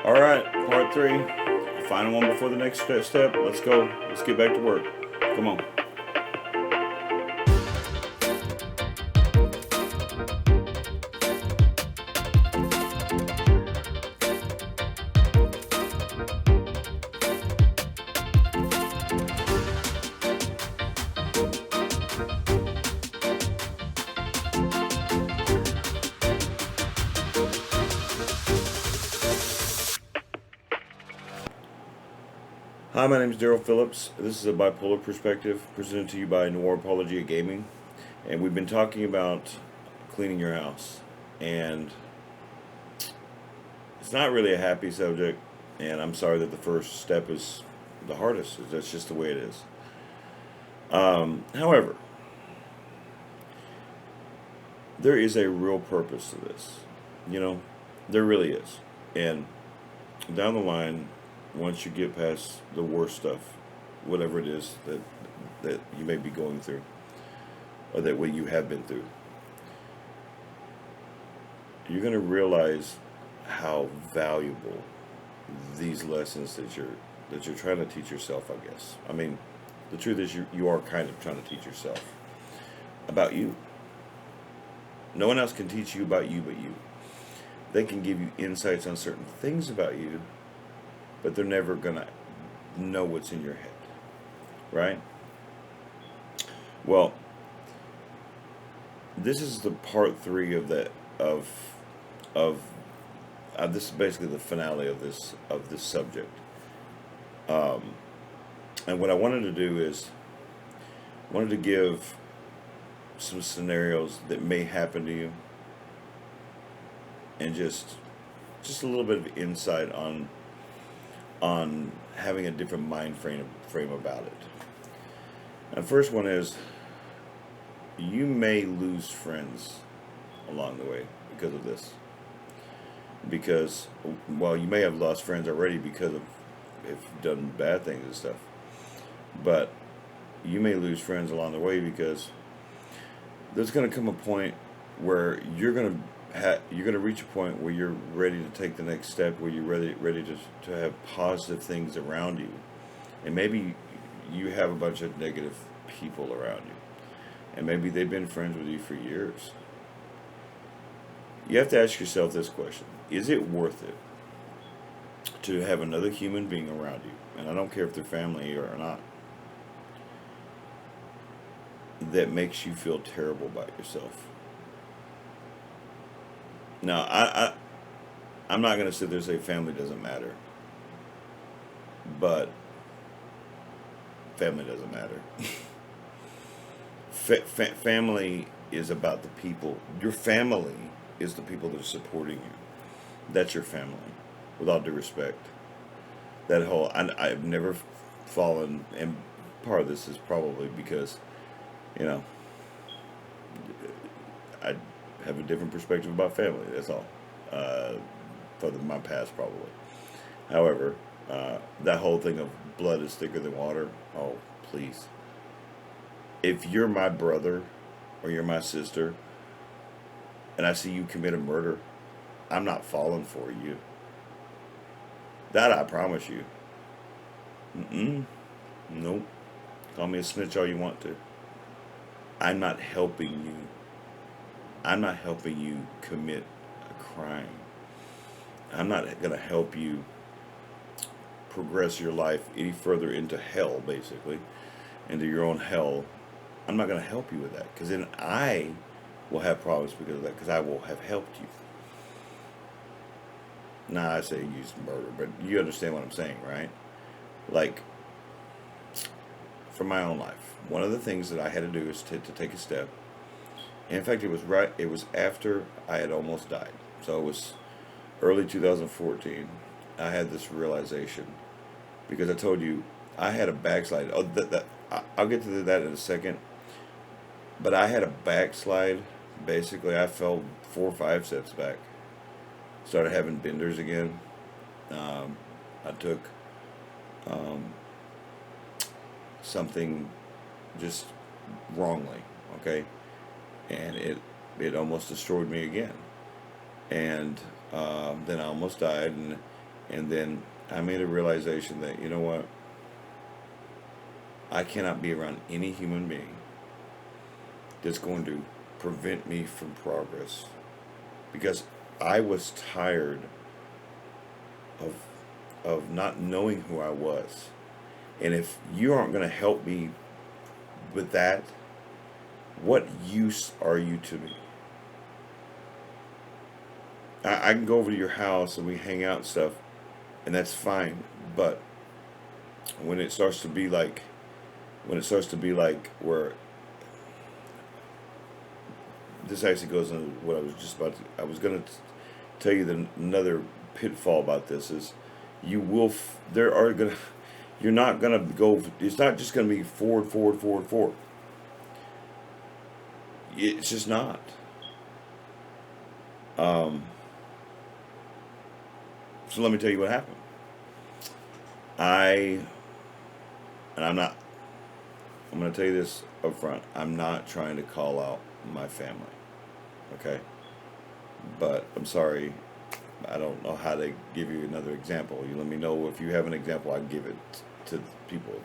All right, part three, final one before the next step. Let's go. Let's get back to work. Come on. Hi, my name is Daryl Phillips. This is a bipolar perspective presented to you by Noir Apologia Gaming, and we've been talking about cleaning your house, and it's not really a happy subject. And I'm sorry that the first step is the hardest. That's just the way it is. However, there is a real purpose to this. You know, there really is. And down the line, once you get past the worst stuff, whatever it is that you may be going through, or that what you have been through, you're going to realize how valuable these lessons that you're trying to teach yourself, I guess. I mean, the truth is you are kind of trying to teach yourself about you. No one else can teach you about you but you. They can give you insights on certain things about you, but they're never going to know what's in your head, right? Well, this is the part three of that of this is basically the finale of this subject. And what I wanted to do is wanted to give some scenarios that may happen to you, and just a little bit of insight on having a different mind frame about it. And the first one is, you may lose friends along the way because of this. Because, well, you may have lost friends already because of if you've done bad things and stuff. But you may lose friends along the way because there's going to come a point where you're going to reach a point where you're ready to take the next step, where you're ready to have positive things around you. And maybe you have a bunch of negative people around you, and maybe they've been friends with you for years. You have to ask yourself this question: is it worth it to have another human being around you, and I don't care if they're family or not, that makes you feel terrible about yourself? Now, I'm not going to sit there and say family doesn't matter, but family doesn't matter. Family is about the people. Your family is the people that are supporting you. That's your family, with all due respect. That whole, I've never fallen, and part of this is probably because, you know, I have a different perspective about family. That's all. For my past, probably. However, that whole thing of blood is thicker than water. Oh, please. If you're my brother or you're my sister, and I see you commit a murder, I'm not falling for you. That I promise you. Nope. Call me a snitch all you want to. I'm not helping you. I'm not helping you commit a crime. I'm not going to help you progress your life any further into hell, basically, into your own hell. I'm not going to help you with that, because then I will have problems because of that, because I will have helped you. Now, I say use murder, but you understand what I'm saying, right? Like, for my own life, one of the things that I had to do is to take a step. And in fact, it was after I had almost died. So it was early 2014. I had this realization, because I told you I had a backslide. Oh, I'll get to that in a second. But I had a backslide. Basically, I fell 4 or 5 steps back. Started having benders again. I took something just wrongly, okay, and it almost destroyed me again. And then I almost died, And then I made a realization that, you know what? I cannot be around any human being that's going to prevent me from progress, because I was tired of not knowing who I was. And if you aren't going to help me with that, what use are you to me? I can go over to your house and we hang out and stuff, and that's fine. But when it starts to be like, where this actually goes into what I was just about to, I was going to tell you that another pitfall about this is you will, there are going to, you're not going to go, it's not just going to be forward, forward, forward, forward. It's just not. So let me tell you what happened. I'm not, I'm going to tell you this up front. I'm not trying to call out my family. Okay? But I'm sorry. I don't know how to give you another example. You let me know if you have an example. I give it to people.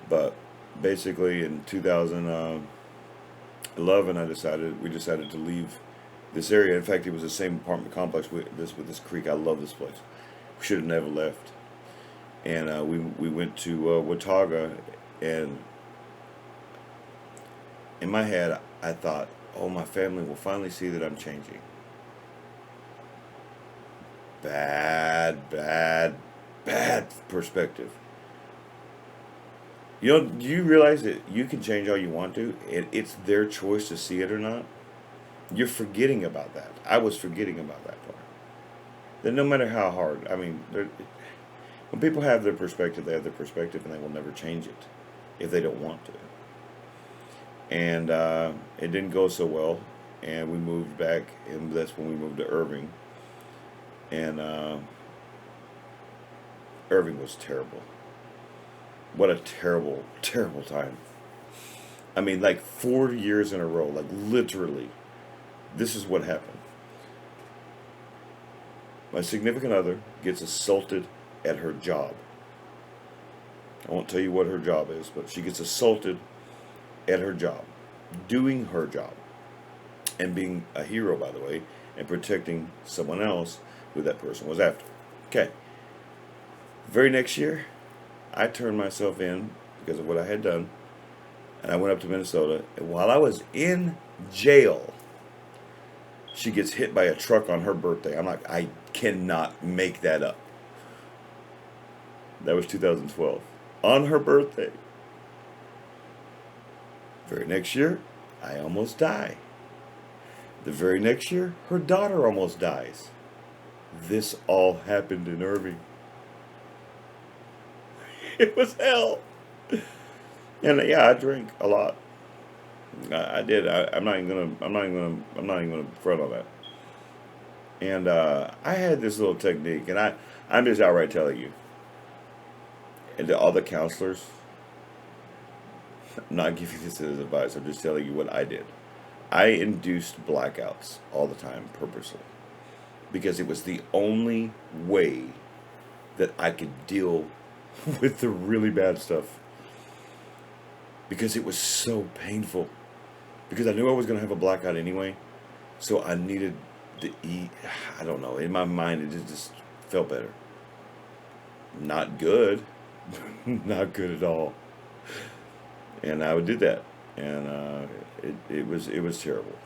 But basically in 2011, we decided to leave this area. In fact, it was the same apartment complex with this creek. I love this place. We should have never left. And we went to Watauga, and in my head I thought, oh, my family will finally see that I'm changing. Bad perspective. You know, do you realize that you can change all you want to? It's their choice to see it or not. You're forgetting about that. I was forgetting about that part. That no matter how hard, I mean, when people have their perspective, they have their perspective, and they will never change it if they don't want to. And it didn't go so well, and we moved back, and that's when we moved to Irving. And Irving was terrible. What a terrible, terrible time. I mean, like 4 years in a row, like literally, this is what happened. My significant other gets assaulted at her job. I won't tell you what her job is, but she gets assaulted at her job, doing her job, and being a hero, by the way, and protecting someone else who that person was after. Okay. Very next year, I turned myself in because of what I had done, and I went up to Minnesota, and while I was in jail, she gets hit by a truck on her birthday. I'm like, I cannot make that up. That was 2012. On her birthday. Very next year, I almost die. The very next year, her daughter almost dies. This all happened in Irving. It was hell. And yeah, I drank a lot. I did. I'm not even gonna front on that. And I had this little technique, and I'm just outright telling you. And to all the counselors, I'm not giving this as advice. I'm just telling you what I did. I induced blackouts all the time, purposely, because it was the only way that I could deal with the really bad stuff. Because it was so painful. Because I knew I was going to have a blackout anyway. So I needed to eat. I don't know. In my mind, it just felt better. Not good. Not good at all. And I would do that. And it was terrible.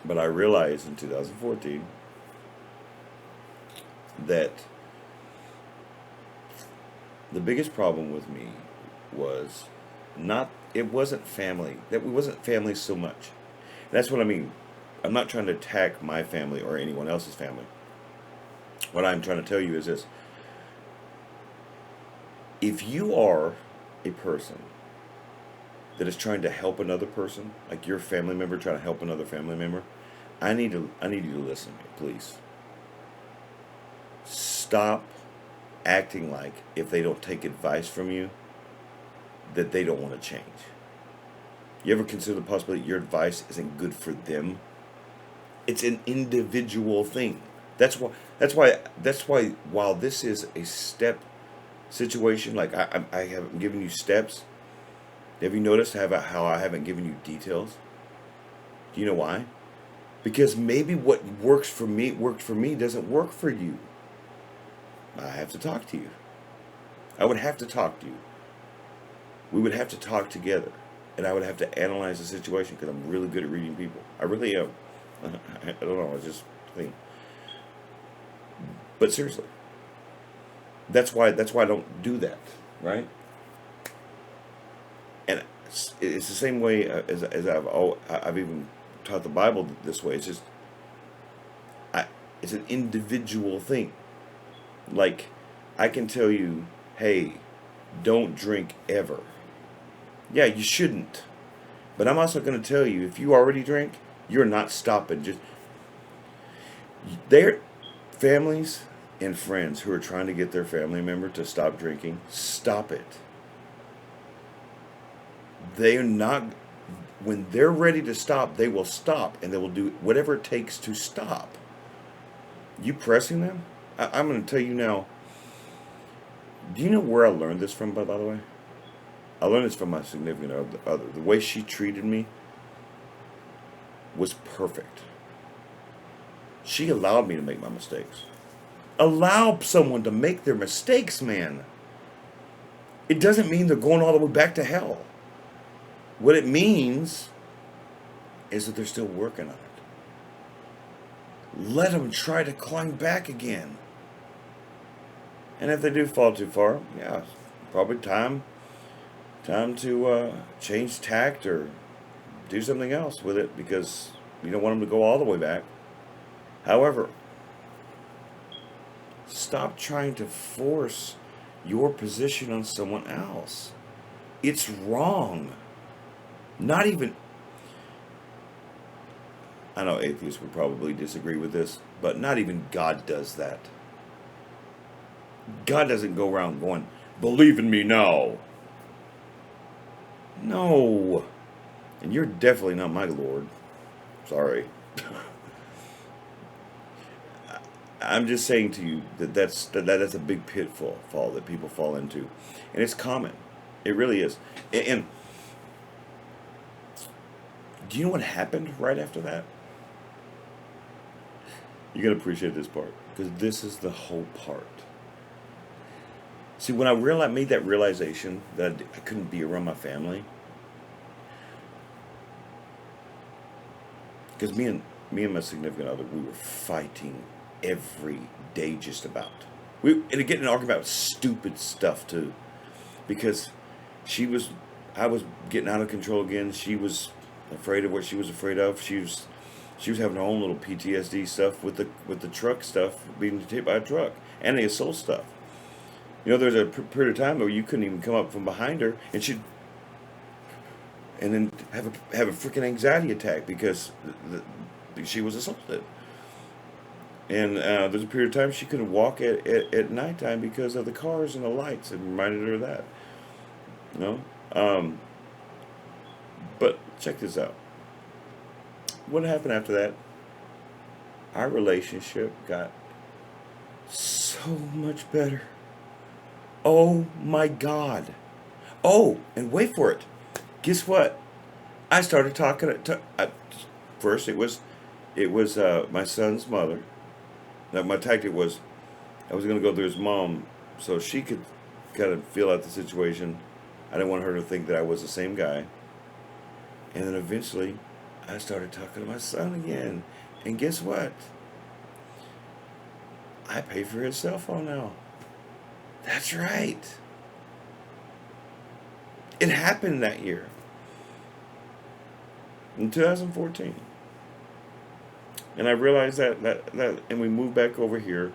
But I realized in 2014 that the biggest problem with me was it wasn't family. That we wasn't family so much. That's what I mean. I'm not trying to attack my family or anyone else's family. What I'm trying to tell you is this. If you are a person that is trying to help another person, like your family member trying to help another family member, I need you to listen to me, please. Stop acting like if they don't take advice from you, that they don't want to change. You ever consider the possibility your advice isn't good for them? It's an individual thing. That's why. That's why. That's why. While this is a step situation, like I haven't given you steps. Have you noticed how I haven't given you details? Do you know why? Because maybe what worked for me doesn't work for you. I have to talk to you. I would have to talk to you. We would have to talk together, and I would have to analyze the situation because I'm really good at reading people. I really am. I don't know. I just think. But seriously, that's why I don't do that, right? And it's the same way as I've even taught the Bible this way. It's just it's an individual thing. Like I can tell you, hey, don't drink ever. Yeah, you shouldn't. But I'm also going to tell you, if you already drink, you're not stopping. Just their families and friends who are trying to get their family member to stop drinking, stop it. They are not. When they're ready to stop, they will stop, and they will do whatever it takes to stop. You pressing them? I'm going to tell you now. Do you know where I learned this from, by the way? I learned this from my significant other. The way she treated me was perfect. She allowed me to make my mistakes. Allow someone to make their mistakes, man. It doesn't mean they're going all the way back to hell. What it means is that they're still working on it. Let them try to climb back again. And if they do fall too far, yeah, probably time to change tact or do something else with it because you don't want them to go all the way back. However, stop trying to force your position on someone else. It's wrong. Not even, I know atheists would probably disagree with this, but not even God does that. God doesn't go around going, believe in me now. No. And you're definitely not my Lord. Sorry. I'm just saying to you that's a big pitfall that people fall into. And it's common. It really is. And do you know what happened right after that? You're going to appreciate this part because this is the whole part. See, when I made that realization that I couldn't be around my family, because me and my significant other, we were fighting every day just about. And getting an argument about stupid stuff too, because I was getting out of control again. She was afraid of what she was afraid of. She was having her own little PTSD stuff with the truck stuff, being hit by a truck, and the assault stuff. You know, there's a period of time where you couldn't even come up from behind her, and then have a freaking anxiety attack because she was assaulted. And there's a period of time she couldn't walk at nighttime because of the cars and the lights. It reminded her of that. You know? But check this out. What happened after that? Our relationship got so much better. Oh my God. Oh, and wait for it. Guess what? I started talking to first it was my son's mother. Now my tactic was I was going to go to his mom so she could kind of feel out the situation. I didn't want her to think that I was the same guy. And then eventually I started talking to my son again. And guess what? I pay for his cell phone now. That's right. It happened that year. In 2014. And I realized that and we moved back over here,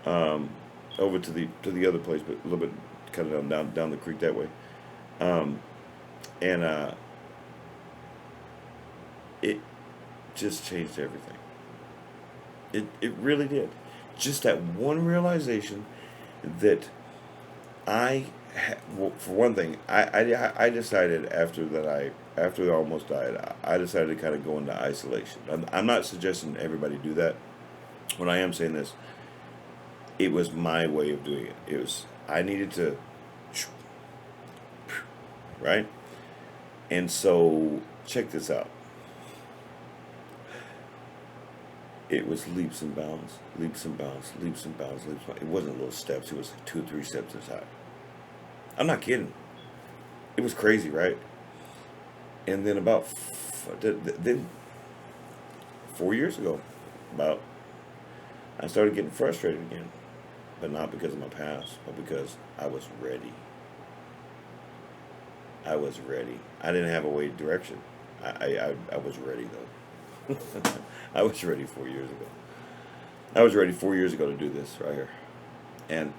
over to the other place, but a little bit kind of down the creek that way. And it just changed everything. It really did. Just that one realization that for one thing, I decided after I almost died, I decided to kind of go into isolation. I'm not suggesting everybody do that, when I am saying this, it was my way of doing it. It was, I needed to, right? And so, check this out. It was leaps and bounds, leaps and bounds, leaps and bounds, leaps and bounds. It wasn't little steps. It was like 2 or 3 steps at a time. I'm not kidding. It was crazy, right? And then about, then 4 years ago, I started getting frustrated again. But not because of my past, but because I was ready. I was ready. I didn't have a way direction. I was ready, though. I was ready 4 years ago. I was ready 4 years ago to do this right here. And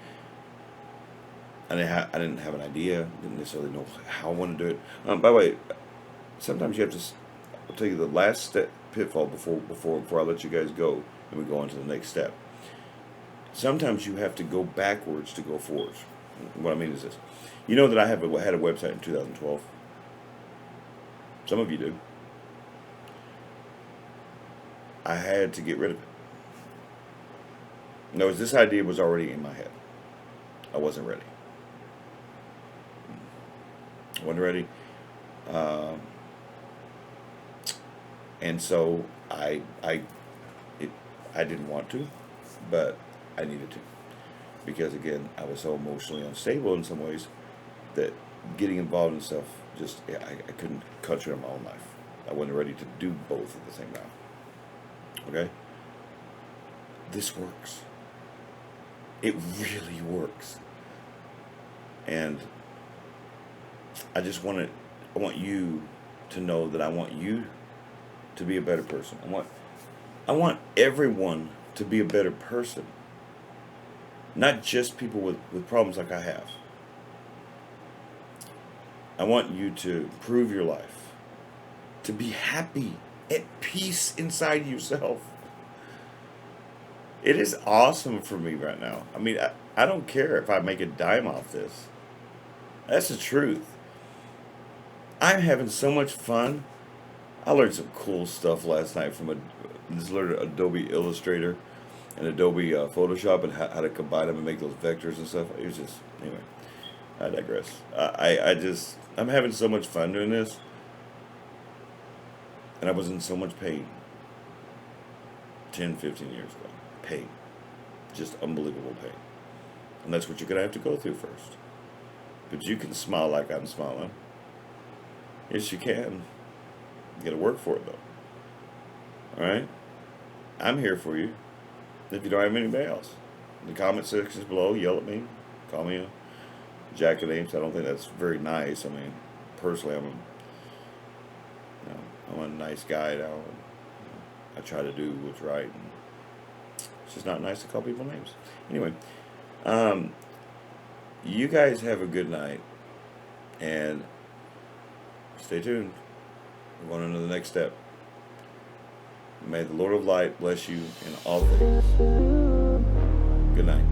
I didn't have an idea. Didn't necessarily know how I wanted to do it. By the way, sometimes you have to. I'll tell you the last step pitfall before I let you guys go, and we go on to the next step. Sometimes you have to go backwards to go forwards. What I mean is this: you know that I had a website in 2012. Some of you do. I had to get rid of it. No, this idea was already in my head. I wasn't ready. I wasn't ready. And so I didn't want to, but I needed to. Because again, I was so emotionally unstable in some ways that getting involved in stuff, just, I couldn't concentrate on my own life. I wasn't ready to do both at the same time. Okay? This works. It really works. And I want you to know that I want you to be a better person. I want everyone to be a better person. Not just people with problems like I have. I want you to improve your life. To be happy, at peace inside yourself. It is awesome for me right now. I mean, I don't care if I make a dime off this. That's the truth. I'm having so much fun. I learned some cool stuff last night from learned Adobe Illustrator and Adobe Photoshop and how to combine them and make those vectors and stuff. It was just, anyway, I digress. I'm having so much fun doing this. And I was in so much pain 10, 15 years ago. Pain. Just unbelievable pain. And that's what you're going to have to go through first. But you can smile like I'm smiling. Yes, you can. You got to work for it, though. Alright? I'm here for you. If you don't have anybody else. In the comment sections below, yell at me. Call me a jack of names. I don't think that's very nice. I mean, personally, I'm a nice guy now. I try to do what's right. And it's just not nice to call people names. Anyway, you guys have a good night. And stay tuned. We're going into the next step. May the Lord of Light bless you in all things. Good night.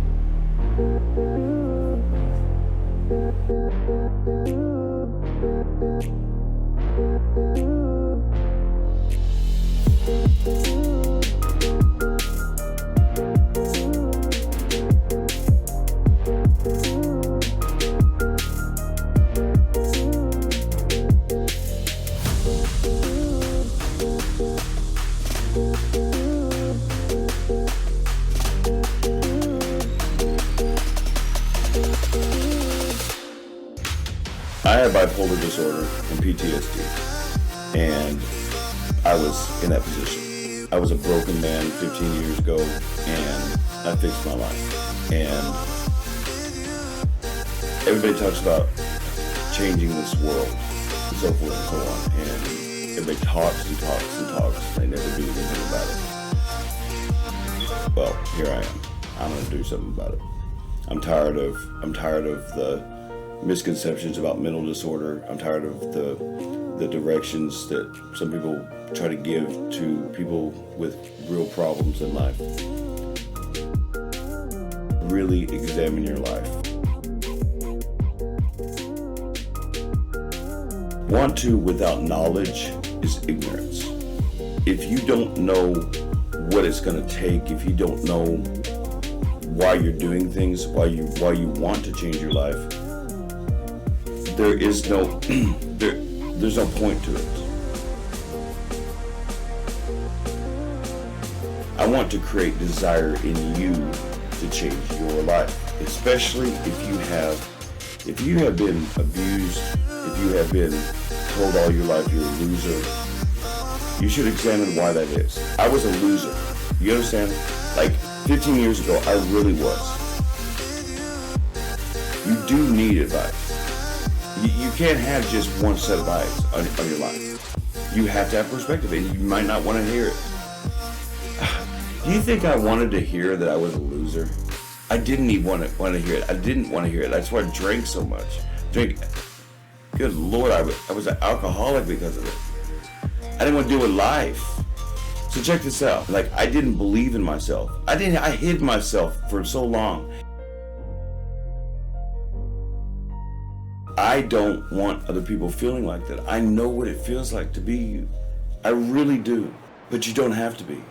I had bipolar disorder and PTSD, and I was in that position. I was a broken man 15 years ago, and I fixed my life. And everybody talks about changing this world, and so forth and so on, and everybody talks and talks and talks, and they never do anything about it. Well, here I am. I'm going to do something about it. I'm tired of the misconceptions about mental disorder. I'm tired of the directions that some people try to give to people with real problems in life. Really examine your life. Want to without knowledge is ignorance. If you don't know what it's going to take, if you don't know why you're doing things, why you want to change your life, there is no there's no point to it. I want to create desire in you to change your life, especially if you have been abused, if you have been told all your life you're a loser. You should examine why that is. I was a loser. You understand? Like 15 years ago, I really was. You do need advice. You can't have just one set of eyes on your life. You have to have perspective, and you might not want to hear it. Do you think I wanted to hear that I was a loser? I didn't even want to hear it. I didn't want to hear it. That's why I drank so much. Good Lord, I was an alcoholic because of it. I didn't want to deal with life. So check this out. Like, I didn't believe in myself. I hid myself for so long. I don't want other people feeling like that. I know what it feels like to be you. I really do. But you don't have to be.